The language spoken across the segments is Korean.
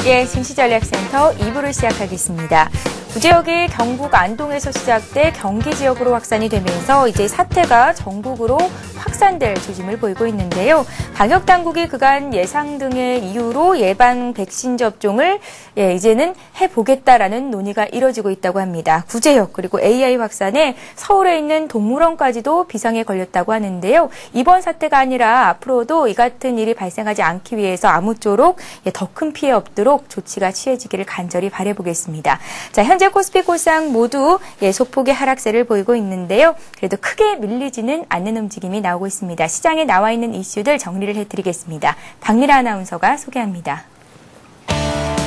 예, 증시전략센터 2부를 시작하겠습니다. 구지역이 경북 안동에서 시작돼 경기 지역으로 확산이 되면서 이제 사태가 전국으로 확산될 조짐을 보이고 있는데요. 방역당국이 그간 예상 등의 이유로 예방 백신 접종을 이제는 해보겠다라는 논의가 이뤄지고 있다고 합니다. 구제역 그리고 AI 확산에 서울에 있는 동물원까지도 비상에 걸렸다고 하는데요. 이번 사태가 아니라 앞으로도 이 같은 일이 발생하지 않기 위해서 아무쪼록 더 큰 피해 없도록 조치가 취해지기를 간절히 바라보겠습니다. 자, 현재 코스피 코스닥 모두 소폭의 하락세를 보이고 있는데요. 그래도 크게 밀리지는 않는 움직임이 나오고 있습니다. 시장에 나와 있는 이슈들 정리를 해드리겠습니다. 박미라 아나운서가 소개합니다.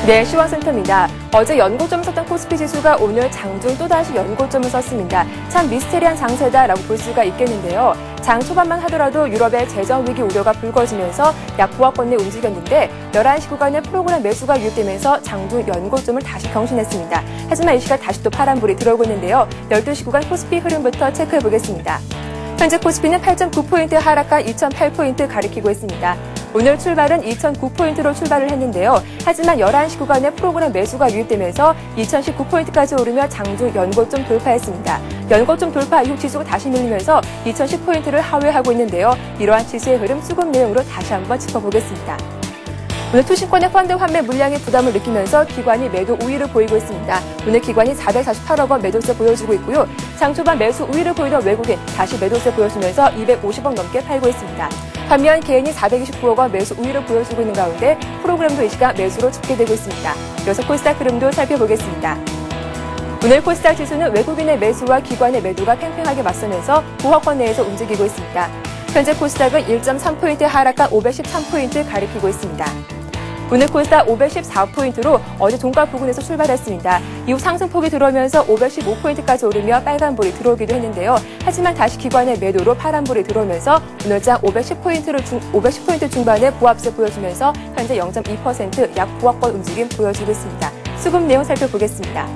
네, 시황센터입니다. 어제 연고점을 썼던 코스피 지수가 오늘 장중 또다시 연고점을 썼습니다. 참 미스테리한 장세다라고 볼 수가 있겠는데요. 장 초반만 하더라도 유럽의 재정 위기 우려가 불거지면서 약 보합권 내 움직였는데 11시 구간에 프로그램 매수가 유입되면서 장중 연고점을 다시 경신했습니다. 하지만 이 시각 다시 또 파란불이 들어오고 있는데요. 12시 구간 코스피 흐름부터 체크해 보겠습니다. 현재 코스피는 8.9포인트 하락한 2008포인트 가리키고 있습니다. 오늘 출발은 2009포인트로 출발을 했는데요. 하지만 11시 구간에 프로그램 매수가 유입되면서 2019포인트까지 오르며 장중 연고점 돌파했습니다. 연고점 돌파 이후 지수가 다시 밀리면서 2010포인트를 하회하고 있는데요. 이러한 지수의 흐름 수급 내용으로 다시 한번 짚어보겠습니다. 오늘 투신권의 펀드 환매 물량의 부담을 느끼면서 기관이 매도 우위를 보이고 있습니다. 오늘 기관이 448억 원 매도세 보여주고 있고요. 장 초반 매수 우위를 보이던 외국인 다시 매도세 보여주면서 250억 넘게 팔고 있습니다. 반면 개인이 429억 원 매수 우위를 보여주고 있는 가운데 프로그램도 이 시각 매수로 집계되고 있습니다. 이어서 코스닥 흐름도 살펴보겠습니다. 오늘 코스닥 지수는 외국인의 매수와 기관의 매도가 팽팽하게 맞서면서 보합권 내에서 움직이고 있습니다. 현재 코스닥은 1.3포인트 하락한 513포인트 가리키고 있습니다. 오늘 코스닥 514포인트로 어제 종가 부근에서 출발했습니다. 이후 상승폭이 들어오면서 515포인트까지 오르며 빨간불이 들어오기도 했는데요. 하지만 다시 기관의 매도로 파란불이 들어오면서 오늘장 510포인트 중반에 보합세 보여주면서 현재 0.2% 약 보합권 움직임 보여주고 있습니다. 수급 내용 살펴보겠습니다.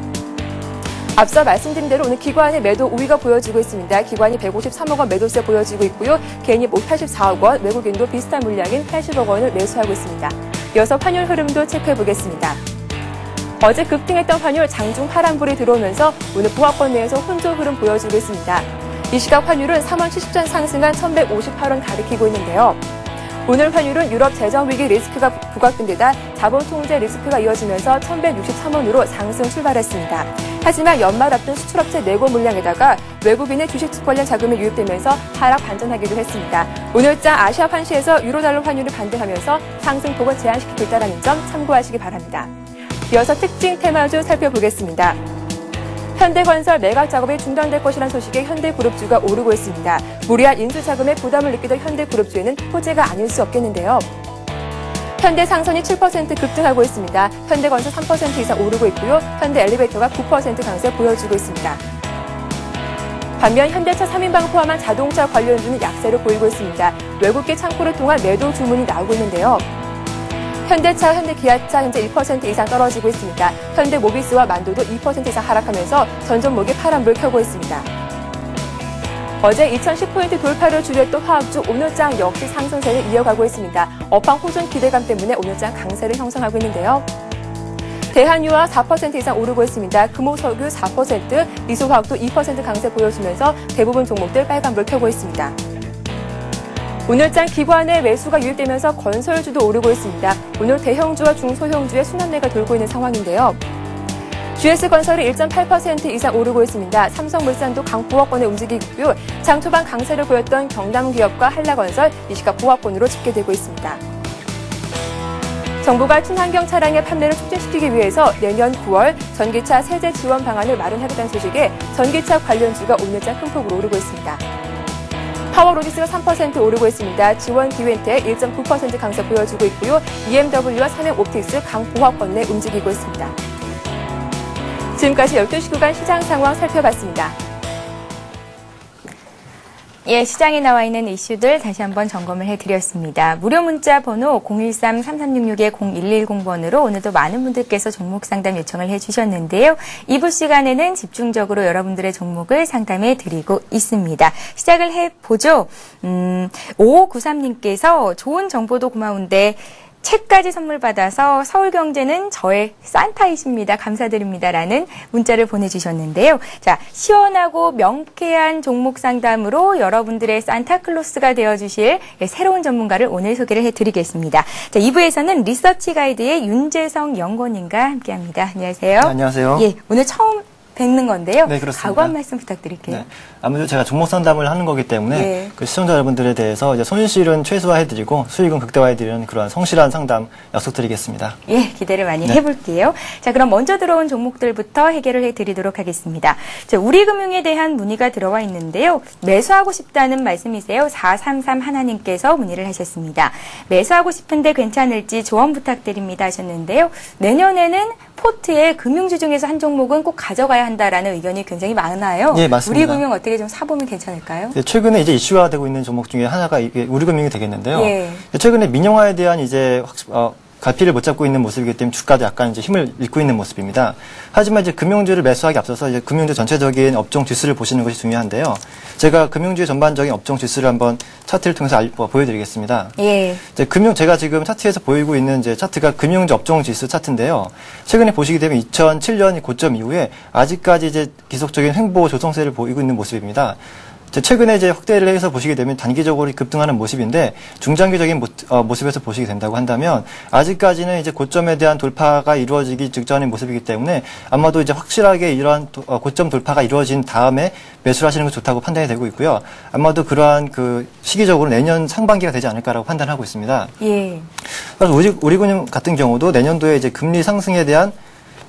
앞서 말씀드린 대로 오늘 기관의 매도 우위가 보여지고 있습니다. 기관이 153억 원 매도세 보여지고 있고요. 개인이 84억 원, 외국인도 비슷한 물량인 80억 원을 매수하고 있습니다. 이어서 환율 흐름도 체크해보겠습니다. 어제 급등했던 환율 장중 파란불이 들어오면서 오늘 보합권 내에서 혼조 흐름 보여주고 있습니다. 이 시각 환율은 3원 70전 상승한 1158원 가리키고 있는데요. 오늘 환율은 유럽 재정 위기 리스크가 부각된 데다 자본 통제 리스크가 이어지면서 1163원으로 상승 출발했습니다. 하지만 연말 앞둔 수출업체 내고 물량에다가 외국인의 주식 관련 자금이 유입되면서 하락 반전하기도 했습니다. 오늘장 아시아 환시에서 유로달러 환율이 반등하면서 상승폭을 제한시키고 있다는 점 참고하시기 바랍니다. 이어서 특징 테마주 살펴보겠습니다. 현대건설 매각 작업이 중단될 것이라는 소식에 현대그룹주가 오르고 있습니다. 무리한 인수자금에 부담을 느끼던 현대그룹주에는 호재가 아닐 수 없겠는데요. 현대상선이 7% 급등하고 있습니다. 현대건설 3% 이상 오르고 있고요. 현대엘리베이터가 9% 강세 보여주고 있습니다. 반면 현대차 3인방 포함한 자동차 관련주는 약세를 보이고 있습니다. 외국계 창고를 통한 매도 주문이 나오고 있는데요. 현대차, 현대기아차 현재 1% 이상 떨어지고 있습니다. 현대모비스와 만도도 2% 이상 하락하면서 전 종목이 파란불 켜고 있습니다. 어제 2010포인트 돌파를 주류했던 화학주 오늘장 역시 상승세를 이어가고 있습니다. 업황 호전 기대감 때문에 오늘장 강세를 형성하고 있는데요. 대한유화 4% 이상 오르고 있습니다. 금호석유 4%, 이소화학도 2% 강세 보여주면서 대부분 종목들 빨간불 켜고 있습니다. 오늘장 기관의 매수가 유입되면서 건설주도 오르고 있습니다. 오늘 대형주와 중소형주의 순환매가 돌고 있는 상황인데요. GS건설이 1.8% 이상 오르고 있습니다. 삼성물산도 강보합권에 움직이고요. 장 초반 강세를 보였던 경남기업과 한라건설 이 시각 보합권으로 집계되고 있습니다. 정부가 친환경 차량의 판매를 촉진시키기 위해서 내년 9월 전기차 세제 지원 방안을 마련하겠다는 소식에 전기차 관련주가 오늘장 큰 폭으로 오르고 있습니다. 파워로직스가 3% 오르고 있습니다. 지원 기웬텍 1.9% 강세 보여주고 있고요. EMW와 삼양옵틱스 강보합권 내 움직이고 있습니다. 지금까지 12시 구간 시장 상황 살펴봤습니다. 예, 시장에 나와 있는 이슈들 다시 한번 점검을 해드렸습니다. 무료 문자 번호 013-3366-0110번으로 오늘도 많은 분들께서 종목 상담 요청을 해주셨는데요. 2부 시간에는 집중적으로 여러분들의 종목을 상담해 드리고 있습니다. 시작을 해보죠. 5593님께서 좋은 정보도 고마운데 책까지 선물 받아서 서울경제는 저의 산타이십니다. 감사드립니다라는 문자를 보내주셨는데요. 자, 시원하고 명쾌한 종목 상담으로 여러분들의 산타클로스가 되어주실 새로운 전문가를 오늘 소개를 해드리겠습니다. 자, 2부에서는 리서치 가이드의 윤재성 연구원님과 함께합니다. 안녕하세요. 네, 안녕하세요. 예, 오늘 처음 뵙는 건데요. 네, 그렇습니다. 각오 한 말씀 부탁드릴게요. 네, 아무래도 제가 종목 상담을 하는 거기 때문에 네. 그 시청자 여러분들에 대해서 이제 손실은 최소화해드리고 수익은 극대화해드리는 그런 성실한 상담 약속드리겠습니다. 예, 기대를 많이 네. 해볼게요. 자, 그럼 먼저 들어온 종목들부터 해결을 해드리도록 하겠습니다. 자, 우리금융에 대한 문의가 들어와 있는데요. 매수하고 싶다는 말씀이세요. 433 하나님께서 문의를 하셨습니다. 매수하고 싶은데 괜찮을지 조언 부탁드립니다 하셨는데요. 내년에는 포트에 금융주 중에서 한 종목은 꼭 가져가야 한다라는 의견이 굉장히 많아요. 예, 맞습니다. 우리금융 어떻게 좀 사보면 괜찮을까요? 네, 최근에 이제 이슈화 되고 있는 종목 중에 하나가 이게 우리금융이 되겠는데요. 예. 최근에 민영화에 대한 이제 갈피를 못 잡고 있는 모습이기 때문에 주가도 약간 이제 힘을 잃고 있는 모습입니다. 하지만 이제 금융주를 매수하기 앞서서 이제 금융주 전체적인 업종 지수를 보시는 것이 중요한데요. 제가 금융주의 전반적인 업종 지수를 한번 차트를 통해서 보여드리겠습니다. 예. 제가 지금 차트에서 보이고 있는 이제 차트가 금융주 업종 지수 차트인데요. 최근에 보시게 되면 2007년 고점 이후에 아직까지 이제 지속적인 횡보 조성세를 보이고 있는 모습입니다. 최근에 이제 확대를 해서 보시게 되면 단기적으로 급등하는 모습인데 중장기적인 모습에서 보시게 된다고 한다면 아직까지는 이제 고점에 대한 돌파가 이루어지기 직전인 모습이기 때문에 아마도 이제 확실하게 이러한 고점 돌파가 이루어진 다음에 매수를 하시는 게 좋다고 판단이 되고 있고요. 아마도 그러한 그 시기적으로 내년 상반기가 되지 않을까라고 판단하고 있습니다. 예. 그래서 우리금융 같은 경우도 내년도에 이제 금리 상승에 대한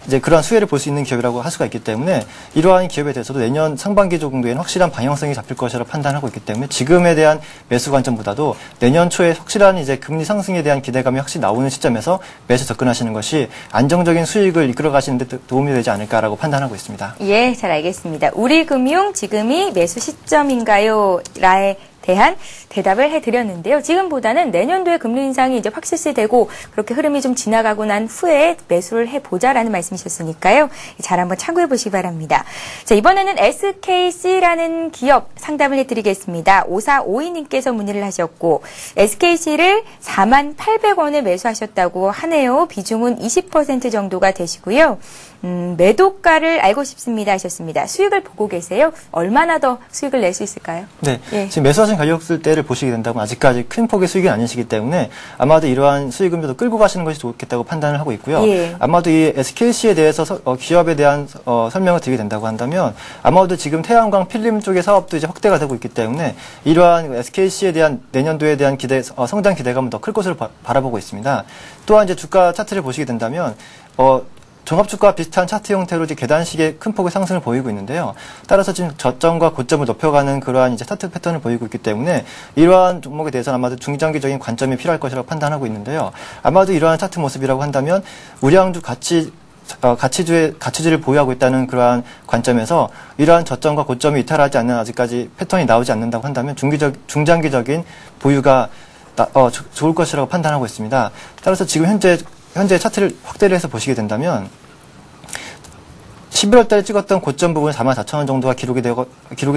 이제 그러한 수혜를 볼 수 있는 기업이라고 할 수가 있기 때문에 이러한 기업에 대해서도 내년 상반기 정도에는 확실한 방향성이 잡힐 것이라고 판단하고 있기 때문에 지금에 대한 매수 관점보다도 내년 초에 확실한 이제 금리 상승에 대한 기대감이 확실히 나오는 시점에서 매수 접근하시는 것이 안정적인 수익을 이끌어 가시는 데 도움이 되지 않을까라고 판단하고 있습니다. 예, 잘 알겠습니다. 우리금융 지금이 매수 시점인가요? 라에 대한 대답을 해드렸는데요. 지금보다는 내년도에 금리 인상이 이제 확실시되고 그렇게 흐름이 좀 지나가고 난 후에 매수를 해보자라는 말씀이셨으니까요. 잘 한번 참고해 보시기 바랍니다. 자, 이번에는 SKC라는 기업 상담을 해드리겠습니다. 5452님께서 문의를 하셨고 SKC를 48,800원에 매수하셨다고 하네요. 비중은 20% 정도가 되시고요. 매도가를 알고 싶습니다 하셨습니다. 수익을 보고 계세요? 얼마나 더 수익을 낼 수 있을까요? 네, 예. 지금 매수하신 가격대를 보시게 된다면 아직까지 큰 폭의 수익이 아니시기 때문에 아마도 이러한 수익은 좀 더 끌고 가시는 것이 좋겠다고 판단을 하고 있고요. 예. 아마도 이 SKC에 대해서 기업에 대한 설명을 드리게 된다고 한다면 아마도 지금 태양광 필름 쪽의 사업도 이제 확대가 되고 있기 때문에 이러한 SKC에 대한 내년도에 대한 성장 기대감은 더 클 것으로 바라보고 있습니다. 또한 이제 주가 차트를 보시게 된다면 종합주가와 비슷한 차트 형태로 이제 계단식의 큰 폭의 상승을 보이고 있는데요. 따라서 지금 저점과 고점을 높여가는 그러한 이제 차트 패턴을 보이고 있기 때문에 이러한 종목에 대해서는 아마도 중장기적인 관점이 필요할 것이라고 판단하고 있는데요. 아마도 이러한 차트 모습이라고 한다면 우량주 가치주를 보유하고 있다는 그러한 관점에서 이러한 저점과 고점이 이탈하지 않는 아직까지 패턴이 나오지 않는다고 한다면 중장기적인 보유가 좋을 것이라고 판단하고 있습니다. 따라서 지금 현재 차트를 확대를 해서 보시게 된다면 11월 달에 찍었던 고점 부분 44,000원 정도가 기록이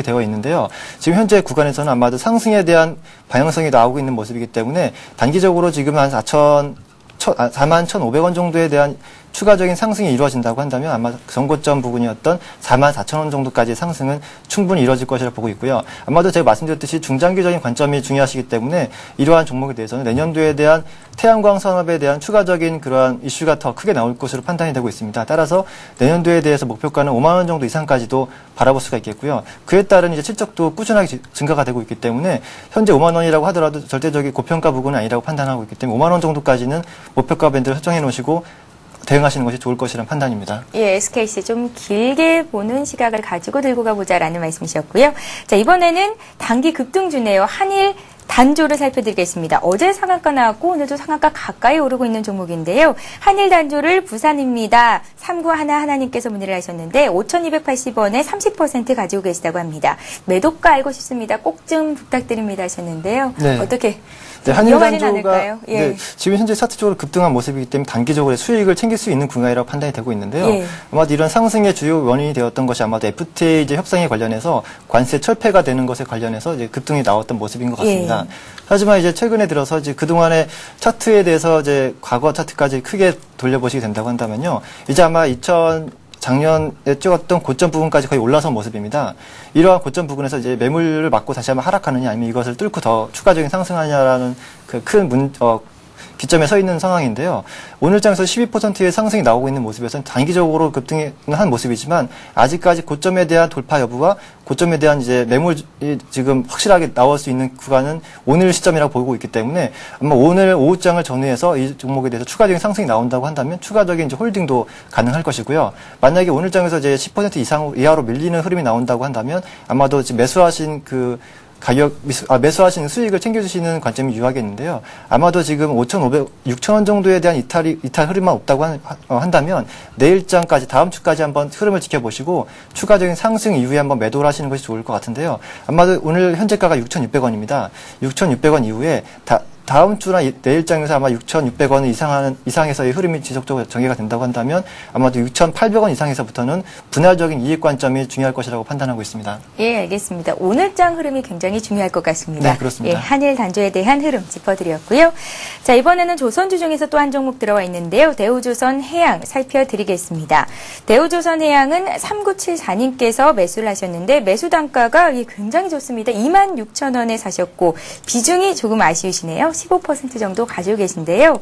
되어 있는데요. 지금 현재 구간에서는 아마도 상승에 대한 방향성이 나오고 있는 모습이기 때문에 단기적으로 지금 한 41,500원 정도에 대한 추가적인 상승이 이루어진다고 한다면 아마 전고점 부분이었던 44,000원 정도까지의 상승은 충분히 이루어질 것이라 보고 있고요. 아마도 제가 말씀드렸듯이 중장기적인 관점이 중요하시기 때문에 이러한 종목에 대해서는 내년도에 대한 태양광 산업에 대한 추가적인 그러한 이슈가 더 크게 나올 것으로 판단이 되고 있습니다. 따라서 내년도에 대해서 목표가는 5만 원 정도 이상까지도 바라볼 수가 있겠고요. 그에 따른 이제 실적도 꾸준하게 증가가 되고 있기 때문에 현재 5만 원이라고 하더라도 절대적인 고평가 부분은 아니라고 판단하고 있기 때문에 5만 원 정도까지는 목표가 밴드를 설정해 놓으시고 대응하시는 것이 좋을 것이라는 판단입니다. 예, SKC 좀 길게 보는 시각을 가지고 들고 가보자라는 말씀이셨고요. 자, 이번에는 단기 급등주네요. 한일 단조를 살펴드리겠습니다. 어제 상한가 나왔고 오늘도 상한가 가까이 오르고 있는 종목인데요. 한일 단조를 부산입니다. 3911 하나님께서 문의를 하셨는데 5,280원에 30% 가지고 계시다고 합니다. 매도가 알고 싶습니다. 꼭 좀 부탁드립니다 하셨는데요. 네. 어떻게 네, 위험하진 않을까요? 예. 네, 지금 현재 차트적으로 급등한 모습이기 때문에 단기적으로 수익을 챙길 수 있는 구간이라고 판단이 되고 있는데요. 예. 아마도 이런 상승의 주요 원인이 되었던 것이 아마도 FTA 이제 협상에 관련해서 관세 철폐가 되는 것에 관련해서 이제 급등이 나왔던 모습인 것 같습니다. 예. 하지만 이제 최근에 들어서 이제 그동안의 차트에 대해서 이제 과거 차트까지 크게 돌려보시게 된다고 한다면요. 이제 아마 작년에 찍었던 고점 부분까지 거의 올라선 모습입니다. 이러한 고점 부분에서 이제 매물을 맞고 다시 한번 하락하느냐 아니면 이것을 뚫고 더 추가적인 상승하느냐라는 그 큰 기점에 서 있는 상황인데요. 오늘 장에서 12%의 상승이 나오고 있는 모습에서는 단기적으로 급등한 모습이지만 아직까지 고점에 대한 돌파 여부와 고점에 대한 이제 매물이 지금 확실하게 나올 수 있는 구간은 오늘 시점이라고 보고 있기 때문에 아마 오늘 오후장을 전후해서 이 종목에 대해서 추가적인 상승이 나온다고 한다면 추가적인 이제 홀딩도 가능할 것이고요. 만약에 오늘 장에서 이제 10% 이하로 밀리는 흐름이 나온다고 한다면 아마도 지금 매수하신 매수하시는 수익을 챙겨주시는 관점이 유효하겠는데요. 아마도 지금 6,000원 정도에 대한 이탈 흐름만 없다고 한다면 내일장까지 다음 주까지 한번 흐름을 지켜보시고 추가적인 상승 이후에 한번 매도를 하시는 것이 좋을 것 같은데요. 아마도 오늘 현재가가 6,600원입니다. 6,600원 이후에 다음 주나 내일장에서 아마 6,600원 이상에서의 흐름이 지속적으로 전개가 된다고 한다면 아마도 6,800원 이상에서부터는 분할적인 이익 관점이 중요할 것이라고 판단하고 있습니다. 예, 알겠습니다. 오늘장 흐름이 굉장히 중요할 것 같습니다. 네, 그렇습니다. 예, 한일 단조에 대한 흐름 짚어드렸고요. 자, 이번에는 조선주 중에서 또 한 종목 들어와 있는데요. 대우조선 해양 살펴드리겠습니다. 대우조선 해양은 3974님께서 매수를 하셨는데 매수 단가가 굉장히 좋습니다. 26,000원에 사셨고 비중이 조금 아쉬우시네요. 15% 정도 가지고 계신데요.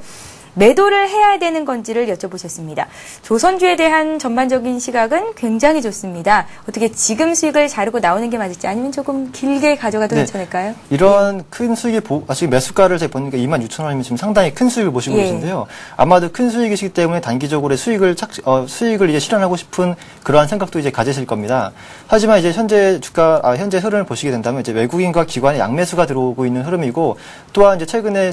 매도를 해야 되는 건지를 여쭤보셨습니다. 조선주에 대한 전반적인 시각은 굉장히 좋습니다. 어떻게 지금 수익을 자르고 나오는 게 맞을지 아니면 조금 길게 가져가도 괜찮을까요? 이런 큰 수익이 지금 매수가를 제가 보니까 26,000원이면 지금 상당히 큰 수익을 보시고 계신데요. 아마도 큰 수익이시기 때문에 단기적으로 수익을 이제 실현하고 싶은 그러한 생각도 이제 가지실 겁니다. 하지만 이제 현재 흐름을 보시게 된다면 이제 외국인과 기관의 양매수가 들어오고 있는 흐름이고 또한 이제 최근에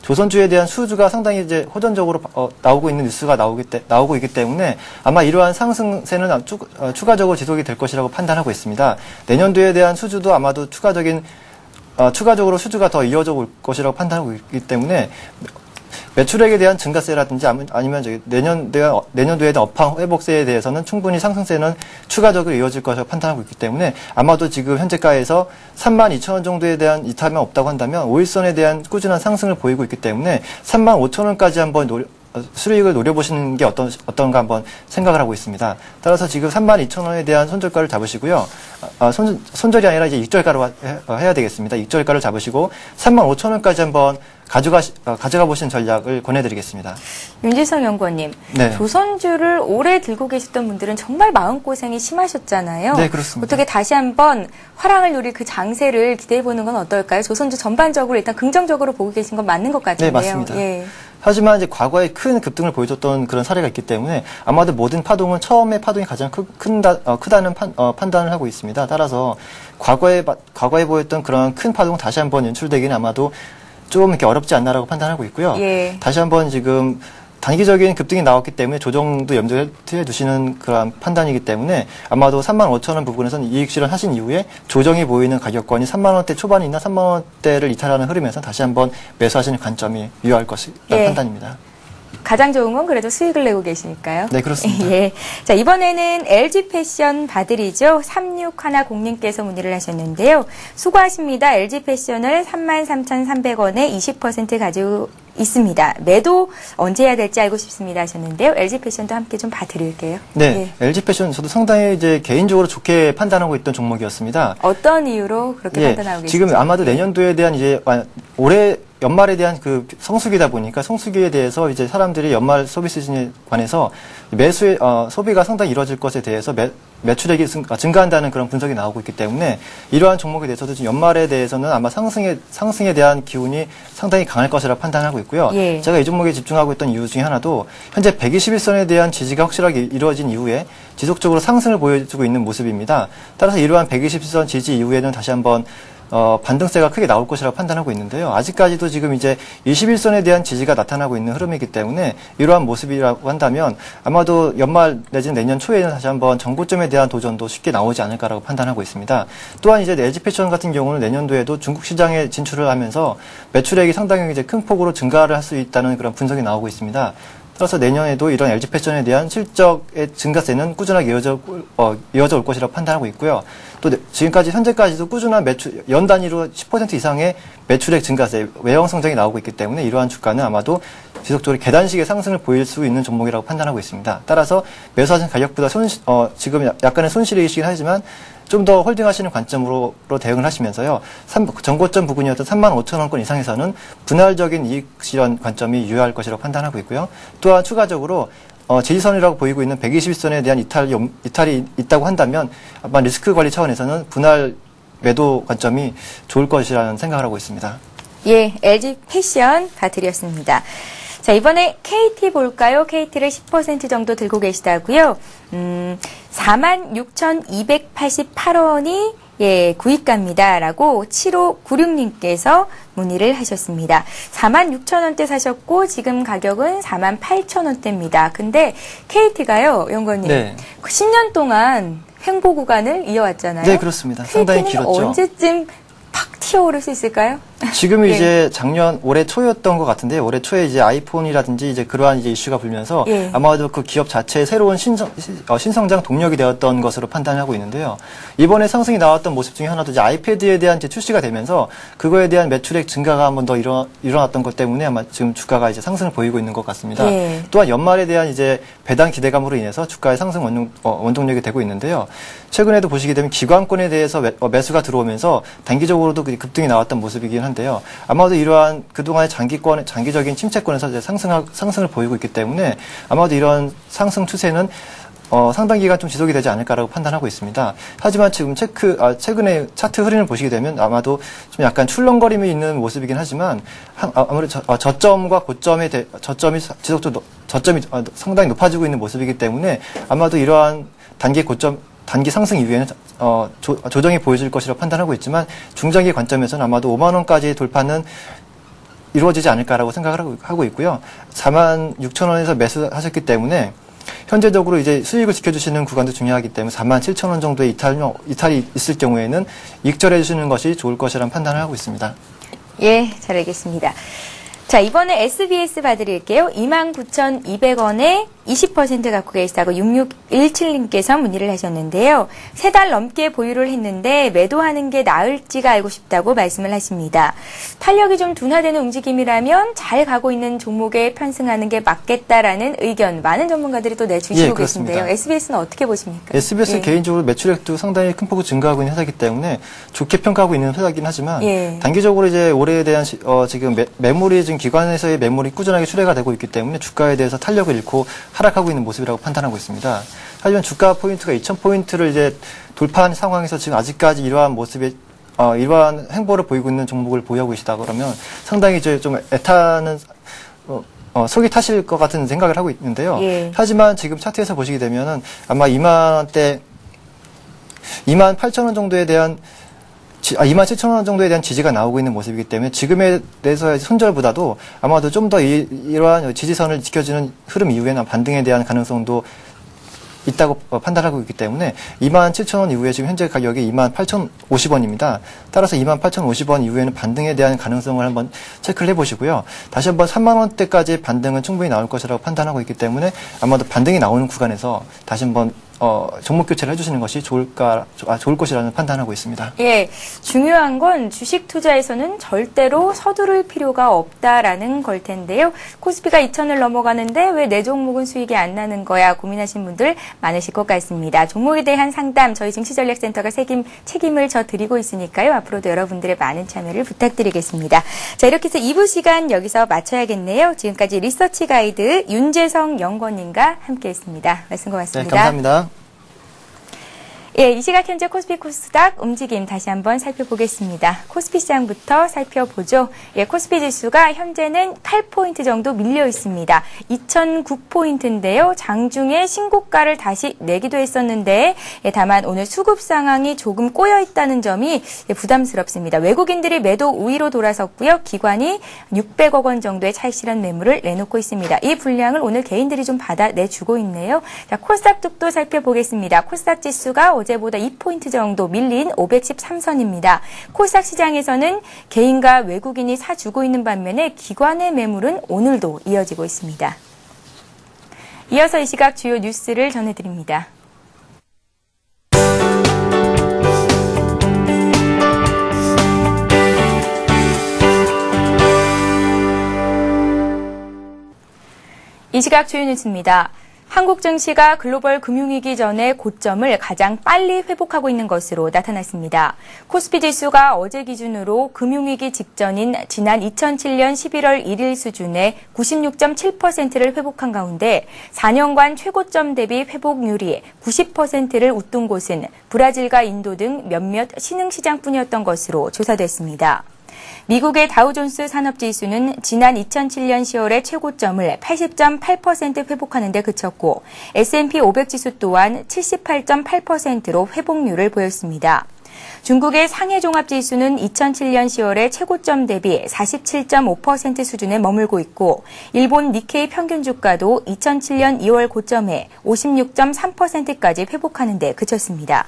조선주에 대한 수주가 상당히 이제 호전적으로 나오고 있는 뉴스가 나오고 있기 때문에 아마 이러한 상승세는 추가적으로 지속이 될 것이라고 판단하고 있습니다. 내년도에 대한 수주도 아마도 추가적으로 수주가 더 이어져 올 것이라고 판단하고 있기 때문에 매출액에 대한 증가세라든지 아니면 내년도에 대한 업황 회복세에 대해서는 충분히 상승세는 추가적으로 이어질 것이라고 판단하고 있기 때문에 아마도 지금 현재가에서 32,000원 정도에 대한 이탈만 없다고 한다면 5일선에 대한 꾸준한 상승을 보이고 있기 때문에 35,000원까지 한번 수익을 노려보시는 게 어떤가 한번 생각을 하고 있습니다. 따라서 지금 32,000원에 대한 손절가를 잡으시고요. 손절이 아니라 이제 익절가로 해야 되겠습니다. 익절가를 잡으시고 35,000원까지 한번 가져가 보시는 전략을 권해드리겠습니다. 윤지성 연구원님, 네. 조선주를 오래 들고 계셨던 분들은 정말 마음고생이 심하셨잖아요. 네, 그렇습니다. 어떻게 다시 한번 화랑을 누릴 그 장세를 기대해보는 건 어떨까요? 조선주 전반적으로 일단 긍정적으로 보고 계신 건 맞는 것 같은데요. 네, 맞습니다. 예. 하지만 이제 과거에 큰 급등을 보여줬던 그런 사례가 있기 때문에 아마도 모든 파동은 처음에 파동이 가장 크다는 판단을 하고 있습니다. 따라서 과거에 보였던 그런 큰 파동은 다시 한번 연출되기는 아마도 좀 이렇게 어렵지 않나라고 판단하고 있고요. 예. 다시 한번 지금 단기적인 급등이 나왔기 때문에 조정도 염두에 두시는 그런 판단이기 때문에 아마도 35,000원 부분에서는 이익 실현하신 이후에 조정이 보이는 가격권이 3만원대 초반이나 3만원대를 이탈하는 흐름에서 다시 한번 매수하시는 관점이 유효할 것이라는 판단입니다. 가장 좋은 건 그래도 수익을 내고 계시니까요. 네, 그렇습니다. 예. 자, 이번에는 LG 패션 바들이죠. 3610님께서 문의를 하셨는데요. 수고하십니다. LG 패션을 33,300원에 20% 가지고 있습니다. 매도 언제 해야 될지 알고 싶습니다 하셨는데요. LG 패션도 함께 좀 봐드릴게요. 네, 예. LG 패션 저도 상당히 이제 개인적으로 좋게 판단하고 있던 종목이었습니다. 어떤 이유로 그렇게 판단하고 계시죠? 지금 아마도 내년도에 대한 이제 올해 연말에 대한 그 성수기다 보니까 성수기에 대해서 이제 사람들이 연말 소비 시즌에 관해서 소비가 상당히 이루어질 것에 대해서 매출액이 증가한다는 그런 분석이 나오고 있기 때문에 이러한 종목에 대해서도 지금 연말에 대해서는 아마 상승에 대한 기운이 상당히 강할 것이라 판단하고 있고요. 예. 제가 이 종목에 집중하고 있던 이유 중에 하나도 현재 121선에 대한 지지가 확실하게 이루어진 이후에 지속적으로 상승을 보여주고 있는 모습입니다. 따라서 이러한 120선 지지 이후에는 다시 한번 반등세가 크게 나올 것이라고 판단하고 있는데요. 아직까지도 지금 이제 21선에 대한 지지가 나타나고 있는 흐름이기 때문에 이러한 모습이라고 한다면 아마도 연말 내지는 내년 초에는 다시 한번 정고점에 대한 도전도 쉽게 나오지 않을까라고 판단하고 있습니다. 또한 이제 LG패션 같은 경우는 내년도에도 중국 시장에 진출을 하면서 매출액이 상당히 이제 큰 폭으로 증가를 할 수 있다는 그런 분석이 나오고 있습니다. 따라서 내년에도 이런 LG패션에 대한 실적의 증가세는 꾸준하게 이어져 올 것이라고 판단하고 있고요. 또 지금까지 현재까지도 꾸준한 매출 연 단위로 10% 이상의 매출액 증가세, 외형 성장이 나오고 있기 때문에 이러한 주가는 아마도 지속적으로 계단식의 상승을 보일 수 있는 종목이라고 판단하고 있습니다. 따라서 매수하신 가격보다 지금 약간의 손실이시긴 하지만 좀 더 홀딩하시는 관점으로 대응을 하시면서요. 정고점 부근이었던 35,000원권 이상에서는 분할적인 이익 실현 관점이 유효할 것이라고 판단하고 있고요. 또한 추가적으로 지지선이라고 보이고 있는 120선에 대한 이탈이 있다고 한다면 아마 리스크 관리 차원에서는 분할 매도 관점이 좋을 것이라는 생각을 하고 있습니다. 예, LG패션 봐드렸습니다. 자, 이번에 KT 볼까요? KT를 10% 정도 들고 계시다고요. 46,288원이 예, 구입가입니다라고 7596님께서 문의를 하셨습니다. 46,000원대 사셨고 지금 가격은 48,000원대입니다. 근데 KT가요, 연구원님. 네. 10년 동안 횡보 구간을 이어왔잖아요. 네, 그렇습니다. 상당히 KT는 길었죠. 언제쯤 팍 튀어오를 수 있을까요? 지금이 예. 이제 올해 초였던 것 같은데 올해 초에 이제 아이폰이라든지 이제 그러한 이제 이슈가 불면서 예. 아마도 그 기업 자체의 새로운 신성장 동력이 되었던 것으로 판단하고 있는데요. 이번에 상승이 나왔던 모습 중에 하나도 이제 아이패드에 대한 이제 출시가 되면서 그거에 대한 매출액 증가가 한 번 더 일어났던 것 때문에 아마 지금 주가가 이제 상승을 보이고 있는 것 같습니다. 예. 또한 연말에 대한 이제 배당 기대감으로 인해서 주가의 상승 원동력이 되고 있는데요. 최근에도 보시게 되면 기관권에 대해서 매수가 들어오면서 단기적으로도 급등이 나왔던 모습이긴 한데요. 아마도 이러한 그동안의 장기적인 침체권에서 이제 상승을 보이고 있기 때문에 아마도 이런 상승 추세는 상당 기간 좀 지속이 되지 않을까라고 판단하고 있습니다. 하지만 지금 최근에 차트 흐름을 보시게 되면 아마도 좀 약간 출렁거림이 있는 모습이긴 하지만 아무래도 저점과 고점의 저점이 상당히 높아지고 있는 모습이기 때문에 아마도 이러한 단기 상승 이후에는 조정이 보여질 것이라고 판단하고 있지만 중장기 관점에서는 아마도 5만 원까지 돌파는 이루어지지 않을까라고 생각을 하고 있고요. 46,000원에서 매수하셨기 때문에 현재적으로 이제 수익을 지켜주시는 구간도 중요하기 때문에 47,000원 정도의 이탈이 있을 경우에는 익절해 주시는 것이 좋을 것이라는 판단을 하고 있습니다. 예, 잘 알겠습니다. 자, 이번에 SBS 봐드릴게요. 29,200원에 20% 갖고 계시다고 6617님께서 문의를 하셨는데요. 3달 넘게 보유를 했는데 매도하는 게 나을지가 알고 싶다고 말씀을 하십니다. 탄력이 좀 둔화되는 움직임이라면 잘 가고 있는 종목에 편승하는 게 맞겠다라는 의견 많은 전문가들이 또 내주시고 계신데요. SBS는 어떻게 보십니까? SBS는 개인적으로 매출액도 상당히 큰 폭으로 증가하고 있는 회사이기 때문에 좋게 평가하고 있는 회사이긴 하지만 단기적으로 이제 올해에 대한 지금 매물이 지금 기관에서의 매물이 꾸준하게 출회가 되고 있기 때문에 주가에 대해서 탄력을 잃고 하락하고 있는 모습이라고 판단하고 있습니다. 하지만 주가 포인트가 2,000포인트를 이제 돌파한 상황에서 지금 아직까지 이러한 모습에 이러한 행보를 보이고 있는 종목을 보유하고 계시다 그러면 상당히 좀 애타는 속이 타실 것 같은 생각을 하고 있는데요. 하지만 지금 차트에서 보시게 되면은 아마 2만 원대 28,000원 정도에 대한 27,000원 정도에 대한 지지가 나오고 있는 모습이기 때문에 지금에 대해서의 손절보다도 아마도 좀 더 이러한 지지선을 지켜주는 흐름 이후에는 반등에 대한 가능성도 있다고 판단하고 있기 때문에 27,000원 이후에 지금 현재 가격이 28,050원입니다. 따라서 28,050원 이후에는 반등에 대한 가능성을 한번 체크를 해보시고요. 다시 한번 3만원대까지의 반등은 충분히 나올 것이라고 판단하고 있기 때문에 아마도 반등이 나오는 구간에서 다시 한번 종목 교체를 해주시는 것이 좋을 것이라는 판단하고 있습니다. 예, 중요한 건 주식 투자에서는 절대로 서두를 필요가 없다라는 걸 텐데요. 코스피가 2,000을 넘어가는데 왜 내 종목은 수익이 안 나는 거야 고민하신 분들 많으실 것 같습니다. 종목에 대한 상담 저희 증시전략센터가 책임을 져 드리고 있으니까요. 앞으로도 여러분들의 많은 참여를 부탁드리겠습니다. 자, 이렇게 해서 2부 시간 여기서 마쳐야겠네요. 지금까지 리서치 가이드 윤재성 연구원님과 함께했습니다. 말씀 고맙습니다. 네, 감사합니다. 예, 이 시각 현재 코스피 코스닥 움직임 다시 한번 살펴보겠습니다. 코스피 시장부터 살펴보죠. 예, 코스피 지수가 현재는 8포인트 정도 밀려 있습니다. 2009포인트인데요. 장중에 신고가를 다시 내기도 했었는데 다만 오늘 수급 상황이 조금 꼬여 있다는 점이 부담스럽습니다. 외국인들이 매도 우위로 돌아섰고요. 기관이 600억 원 정도의 차익실현 매물을 내놓고 있습니다. 이 분량을 오늘 개인들이 좀 받아내주고 있네요. 자, 코스닥 쪽도 살펴보겠습니다. 코스닥 지수가 어제보다 2포인트 정도 밀린 513선입니다. 코스닥 시장에서는 개인과 외국인이 사주고 있는 반면에 기관의 매물은 오늘도 이어지고 있습니다. 이어서 이 시각 주요 뉴스를 전해드립니다. 이 시각 주요 뉴스입니다. 한국 증시가 글로벌 금융위기 전에 고점을 가장 빨리 회복하고 있는 것으로 나타났습니다. 코스피 지수가 어제 기준으로 금융위기 직전인 지난 2007년 11월 1일 수준의 96.7%를 회복한 가운데 4년간 최고점 대비 회복률이 90%를 웃돈 곳은 브라질과 인도 등 몇몇 신흥시장뿐이었던 것으로 조사됐습니다. 미국의 다우존스 산업지수는 지난 2007년 10월의 최고점을 80.8% 회복하는 데 그쳤고 S&P 500지수 또한 78.8%로 회복률을 보였습니다. 중국의 상해종합지수는 2007년 10월의 최고점 대비 47.5% 수준에 머물고 있고 일본 니케이 평균 주가도 2007년 2월 고점에 56.3%까지 회복하는 데 그쳤습니다.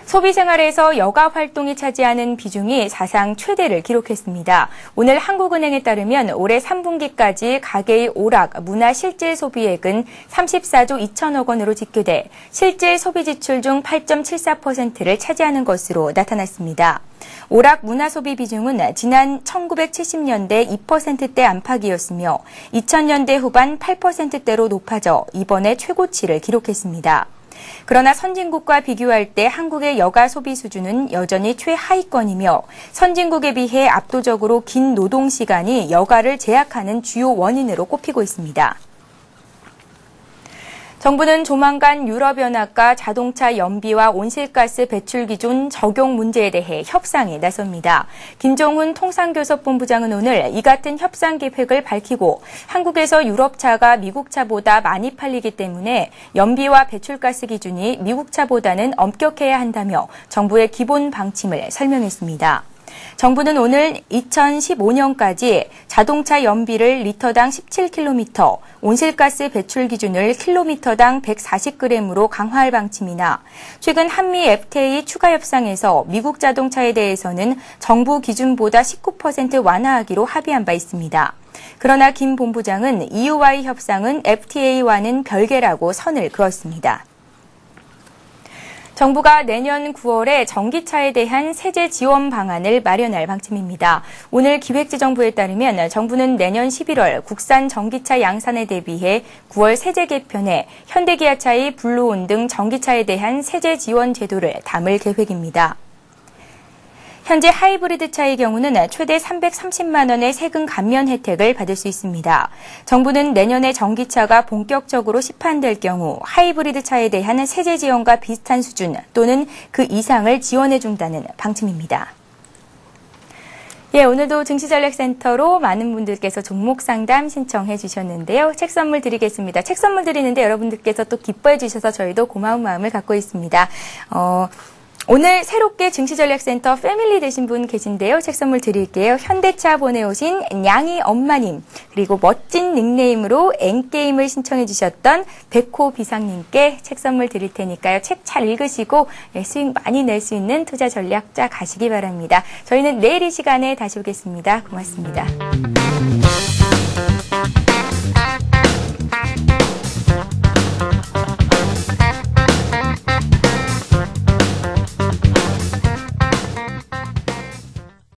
소비생활에서 여가 활동이 차지하는 비중이 사상 최대를 기록했습니다. 오늘 한국은행에 따르면 올해 3분기까지 가계의 오락 문화 실질 소비액은 34조 2천억 원으로 집계돼 실질 소비 지출 중 8.74%를 차지하는 것으로 나타났습니다. 오락 문화 소비 비중은 지난 1970년대 2%대 안팎이었으며 2000년대 후반 8%대로 높아져 이번에 최고치를 기록했습니다. 그러나 선진국과 비교할 때 한국의 여가 소비 수준은 여전히 최하위권이며 선진국에 비해 압도적으로 긴 노동 시간이 여가를 제약하는 주요 원인으로 꼽히고 있습니다. 정부는 조만간 유럽연합과 자동차 연비와 온실가스 배출 기준 적용 문제에 대해 협상에 나섭니다. 김종훈 통상교섭본부장은 오늘 이 같은 협상 계획을 밝히고 한국에서 유럽차가 미국차보다 많이 팔리기 때문에 연비와 배출가스 기준이 미국차보다는 엄격해야 한다며 정부의 기본 방침을 설명했습니다. 정부는 오늘 2015년까지 자동차 연비를 리터당 17km, 온실가스 배출 기준을 킬로미터당 140g으로 강화할 방침이나 최근 한미 FTA 추가 협상에서 미국 자동차에 대해서는 정부 기준보다 19% 완화하기로 합의한 바 있습니다. 그러나 김 본부장은 EU와의 협상은 FTA와는 별개라고 선을 그었습니다. 정부가 내년 9월에 전기차에 대한 세제 지원 방안을 마련할 방침입니다. 오늘 기획재정부에 따르면 정부는 내년 11월 국산 전기차 양산에 대비해 9월 세제 개편에 현대기아차의 블루온 등 전기차에 대한 세제 지원 제도를 담을 계획입니다. 현재 하이브리드 차의 경우는 최대 330만 원의 세금 감면 혜택을 받을 수 있습니다. 정부는 내년에 전기차가 본격적으로 시판될 경우 하이브리드 차에 대한 세제 지원과 비슷한 수준 또는 그 이상을 지원해준다는 방침입니다. 예, 오늘도 증시전략센터로 많은 분들께서 종목 상담 신청해 주셨는데요. 책 선물 드리겠습니다. 책 선물 드리는데 여러분들께서 또 기뻐해 주셔서 저희도 고마운 마음을 갖고 있습니다. 오늘 새롭게 증시전략센터 패밀리 되신 분 계신데요. 책 선물 드릴게요. 현대차 보내오신 냥이 엄마님, 그리고 멋진 닉네임으로 N게임을 신청해 주셨던 백호 비상님께 책 선물 드릴 테니까요. 책 잘 읽으시고 수익 많이 낼 수 있는 투자 전략 짜 가시기 바랍니다. 저희는 내일 이 시간에 다시 오겠습니다. 고맙습니다.